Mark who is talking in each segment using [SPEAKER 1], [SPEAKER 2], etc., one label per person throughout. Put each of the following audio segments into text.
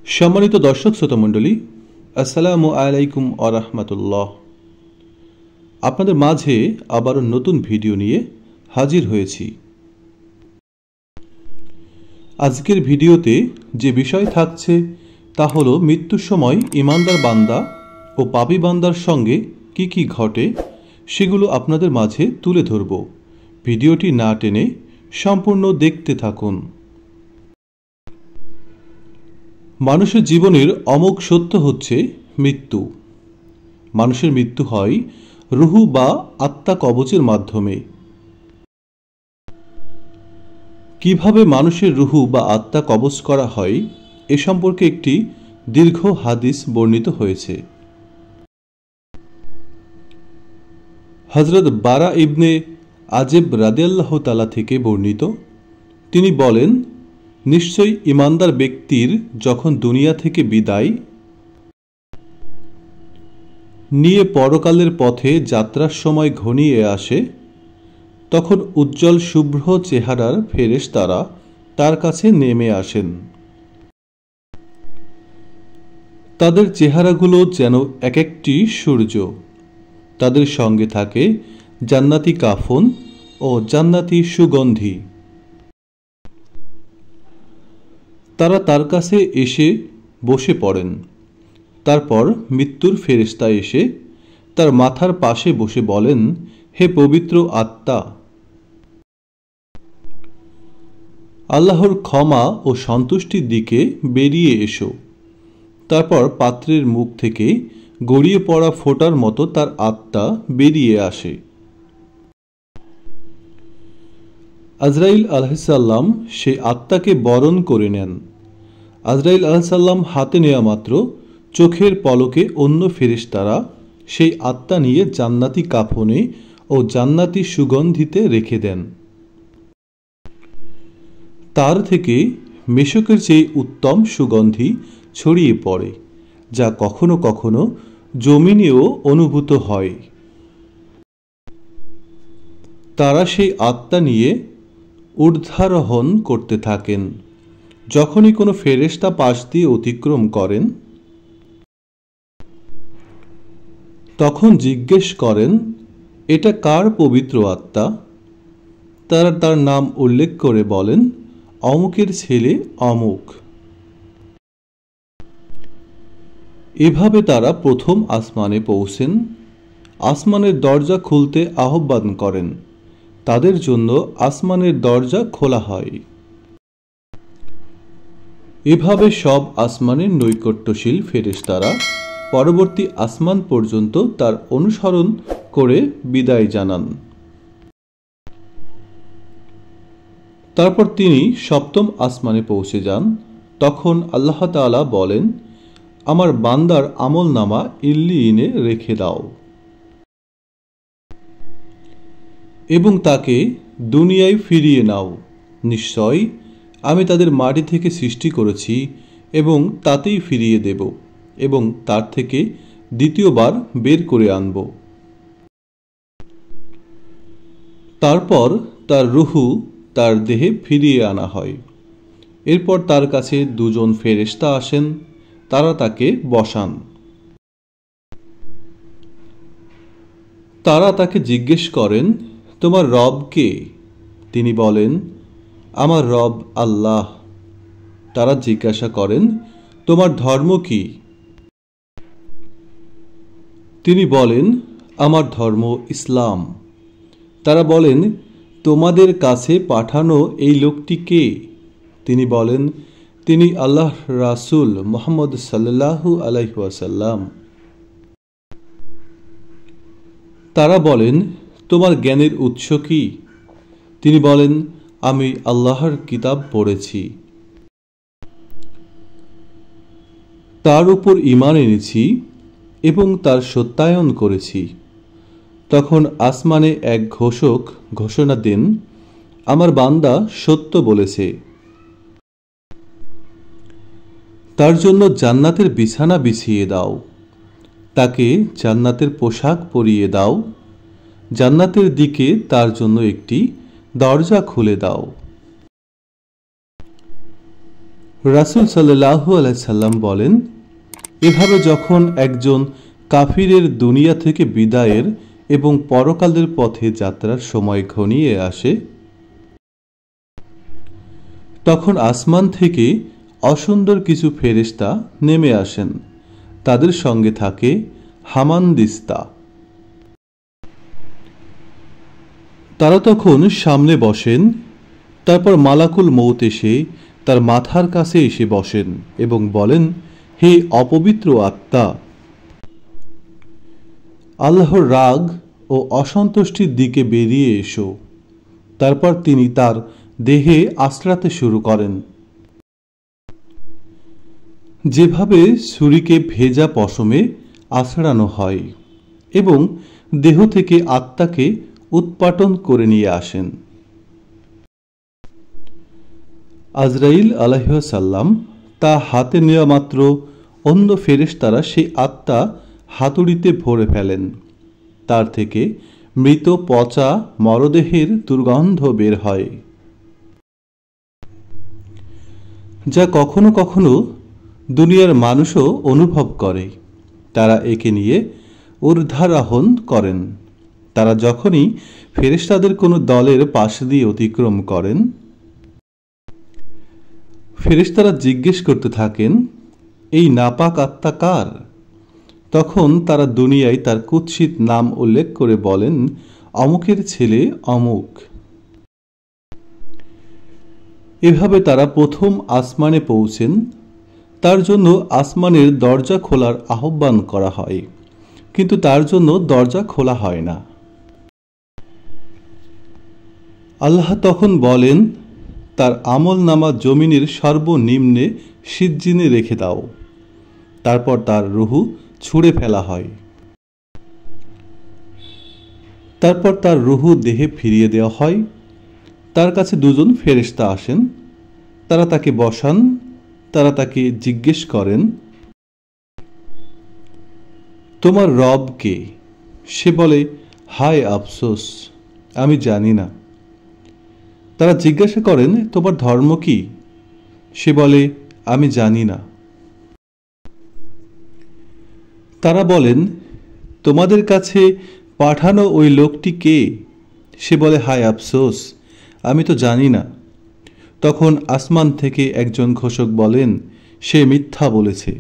[SPEAKER 1] সম্মানিত দর্শক শ্রোতা মণ্ডলী, আসসালামু আলাইকুম ওয়া রাহমাতুল্লাহ। আপনাদের মাঝে আবারও নতুন ভিডিও নিয়ে হাজির হয়েছি। আজকের ভিডিওতে যে বিষয় থাকছে তা হলো মৃত্যুর সময় ঈমানদার বান্দা ও পাপী বান্দার সঙ্গে কি কি ঘটে সেগুলো আপনাদের মাঝে তুলে ধরব। ভিডিওটি না টেনে সম্পূর্ণ দেখতে থাকুন। মানুষের জীবনের অমোঘ সত্য হচ্ছে মৃত্যু। মানুষের মৃত্যু হয় রুহু বা আত্মা কবজের মাধ্যমে। কিভাবে মানুষের রুহু বা আত্মা কবজ করা হয় এ সম্পর্কে একটি দীর্ঘ হাদিস বর্ণিত হয়েছে। হযরত বারা ইবনে আজেব রাদিয়াল্লাহু তাআলা থেকে বর্ণিত, তিনি বলেন, নিশ্চয়ই ঈমানদার ব্যক্তির যখন দুনিয়া থেকে বিদায় নিয়ে পরকালের পথে যাত্রার সময় ঘনিয়ে আসে, তখন উজ্জ্বল শুভ্র চেহারার ফেরেশতারা তার কাছে নেমে আসেন। তাদের চেহারাগুলো যেন এক একটি সূর্য। তাদের সঙ্গে থাকে জান্নাতি কাফন ও জান্নাতি সুগন্ধি। তারা তার কাছে এসে বসে পড়েন। তারপর মৃত্যুর ফেরেশতা এসে তার মাথার পাশে বসে বলেন, হে পবিত্র আত্মা, আল্লাহর ক্ষমা ও সন্তুষ্টির দিকে বেরিয়ে এসো। তারপর পাত্রের মুখ থেকে গড়িয়ে পড়া ফোঁটার মতো তার আত্মা বেরিয়ে আসে। আজরাইল আলাইহিসসালাম সেই আত্মাকে বরণ করে নেন। আজরাইল আলাইহিসসালাম হাতে নেওয়া মাত্র চোখের পলকে অন্য ফেরেশতারা সেই আত্মা নিয়ে জান্নাতি কাফনে ও জান্নাতি সুগন্ধিতে রেখে দেন। তার থেকে মেশকের চেয়ে উত্তম সুগন্ধি ছড়িয়ে পড়ে, যা কখনো কখনো জমিনেও অনুভূত হয়। তারা সেই আত্মা নিয়ে ঊর্ধ্বারোহণ করতে থাকেন। যখনই কোনো ফেরেশতা পাশ দিয়ে অতিক্রম করেন, তখন জিজ্ঞেস করেন, এটা কার পবিত্র আত্মা? তারা তার নাম উল্লেখ করে বলেন, অমুকের ছেলে অমুক। এভাবে তারা প্রথম আসমানে পৌঁছেন। আসমানের দরজা খুলতে আহ্বান করেন। তাদের জন্য আসমানের দরজা খোলা হয়। এভাবে সব আসমানের নৈকট্যশীল ফেরেশতারা পরবর্তী আসমান পর্যন্ত তার অনুসরণ করে বিদায় জানান। তারপর তিনি সপ্তম আসমানে পৌঁছে যান। তখন আল্লাহ তাআলা বলেন, আমার বান্দার আমলনামা ইল্লিয়িনে রেখে দাও এবং তাকে দুনিয়ায় ফিরিয়ে নাও। নিশ্চয় আমি তাদের মাটি থেকে সৃষ্টি করেছি এবং তাতেই ফিরিয়ে দেব এবং তার থেকে দ্বিতীয়বার বের করে আনব। তারপর তার রুহু তার দেহে ফিরিয়ে আনা হয়। এরপর তার কাছে দুজন ফেরেশতা আসেন। তারা তাকে বসান। তারা তাকে জিজ্ঞেস করেন, তোমার রব কে? তিনি বলেন, আমার রব আল্লাহ। তারা জিজ্ঞাসা করেন, তোমার ধর্ম কি? তিনি বলেন, আমার ধর্ম ইসলাম। তারা বলেন, তোমাদের কাছে পাঠানো এই লোকটি কে? তিনি বলেন, তিনি আল্লাহ রাসূল মুহাম্মদ সাল্লাল্লাহু আলাইহি ওয়াসাল্লাম। তারা বলেন, তোমার জ্ঞানের উৎস কি? তিনি বলেন, আমি আল্লাহর কিতাব পড়েছি, তার উপর ঈমান এনেছি এবং তার সত্যায়ন করেছি। তখন আসমানে এক ঘোষক ঘোষণা দেন, আমার বান্দা সত্য বলেছে। তার জন্য জান্নাতের বিছানা বিছিয়ে দাও, তাকে জান্নাতের পোশাক পরিয়ে দাও, জান্নাতের দিকে তার জন্য একটি দরজা খুলে দাও। রাসূল সাল্লাল্লাহু আলাইহি সাল্লাম বলেন, এভাবে যখন একজন কাফিরের দুনিয়া থেকে বিদায়ের এবং পরকালের পথে যাত্রার সময় ঘনিয়ে আসে, তখন আসমান থেকে অসুন্দর কিছু ফেরেশতা নেমে আসেন। তাদের সঙ্গে থাকে হামানদিস্তা। তারা তখন সামনে বসেন। তারপর মালাকুল মউত এসে তার মাথার কাছে এসে বসেন এবং বলেন, হে অপবিত্র আত্মা, আল্লাহর রাগ ও অসন্তুষ্টির দিকে বেরিয়ে এসো। তারপর তিনি তার দেহে আশ্রাতে শুরু করেন। যেভাবে ছুরিকে ভেজা পশমে আছড়ানো হয় এবং দেহ থেকে আত্মাকে উৎপাটন করে নিয়ে আসেন। আজরাইল আলাইহিস সালাম তা হাতে নেওয়া মাত্র অন্য ফেরেশতারা সেই আত্মা হাতুড়িতে ভরে ফেলেন। তার থেকে মৃত পচা মরদেহের দুর্গন্ধ বের হয়, যা কখনো কখনো দুনিয়ার মানুষও অনুভব করে। তারা একে নিয়ে ঊর্ধ্বারোহণ করেন। তারা যখনই ফেরেশতাদের কোনো দলের পাশ দিয়ে অতিক্রম করেন, ফেরেশতারা জিজ্ঞেস করতে থাকেন, এই নাপাক আত্মা কার? তখন তারা দুনিয়ায় তার কুৎসিত নাম উল্লেখ করে বলেন, অমুকের ছেলে অমুক। এভাবে তারা প্রথম আসমানে পৌঁছেন। তার জন্য আসমানের দরজা খোলার আহ্বান করা হয়, কিন্তু তার জন্য দরজা খোলা হয় না। আল্লাহ তখন বলেন, তার আমল নামা জমিনের সর্বনিম্নে সিজ্জিনে রেখে দাও। তারপর তার রুহু ছুঁড়ে ফেলা হয়। তারপর তার রুহু দেহে ফিরিয়ে দেওয়া হয়। তার কাছে দুজন ফেরেশতা আসেন। তারা তাকে বসান। তারা তাকে জিজ্ঞেস করেন, তোমার রব কে? সে বলে, হায় আফসোস, আমি জানি না। তারা জিজ্ঞাসা করেন, তোমার ধর্ম কি? সে বলে, আমি জানি না। তারা বলেন, তোমাদের কাছে পাঠানো ওই লোকটি কে? সে বলে, হায় আফসোস, আমি তো জানি না। তখন আসমান থেকে একজন ঘোষক বলেন, সে মিথ্যা বলেছে।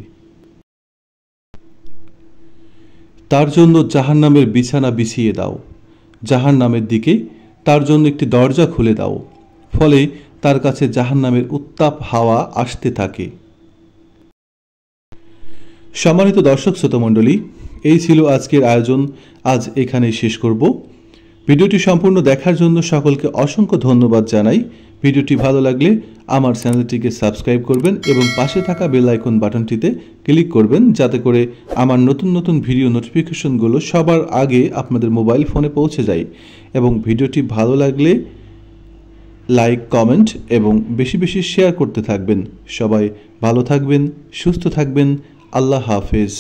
[SPEAKER 1] তার জন্য জাহান্নামের বিছানা বিছিয়ে দাও। জাহান্নামের দিকে তার জন্য একটি দরজা খুলে দাও। ফলে তার কাছে জাহান্নামের উত্তাপ হাওয়া আসতে থাকে। সম্মানিত দর্শক শ্রোতামণ্ডলী, এই ছিল আজকের আয়োজন। আজ এখানেই শেষ করব। ভিডিওটি সম্পূর্ণ দেখার জন্য সকলকে অসংখ্য ধন্যবাদ জানাই। ভিডিওটি ভালো লাগলে আমার চ্যানেলটিকে সাবস্ক্রাইব করবেন এবং পাশে থাকা বেল আইকন বাটনটিতে ক্লিক করবেন, যাতে করে আমার নতুন নতুন ভিডিও নোটিফিকেশনগুলো সবার আগে আপনাদের মোবাইল ফোনে পৌঁছে যায়। এবং ভিডিওটি ভালো লাগলে লাইক, কমেন্ট এবং বেশি বেশি শেয়ার করতে থাকবেন। সবাই ভালো থাকবেন, সুস্থ থাকবেন। আল্লাহ হাফেজ।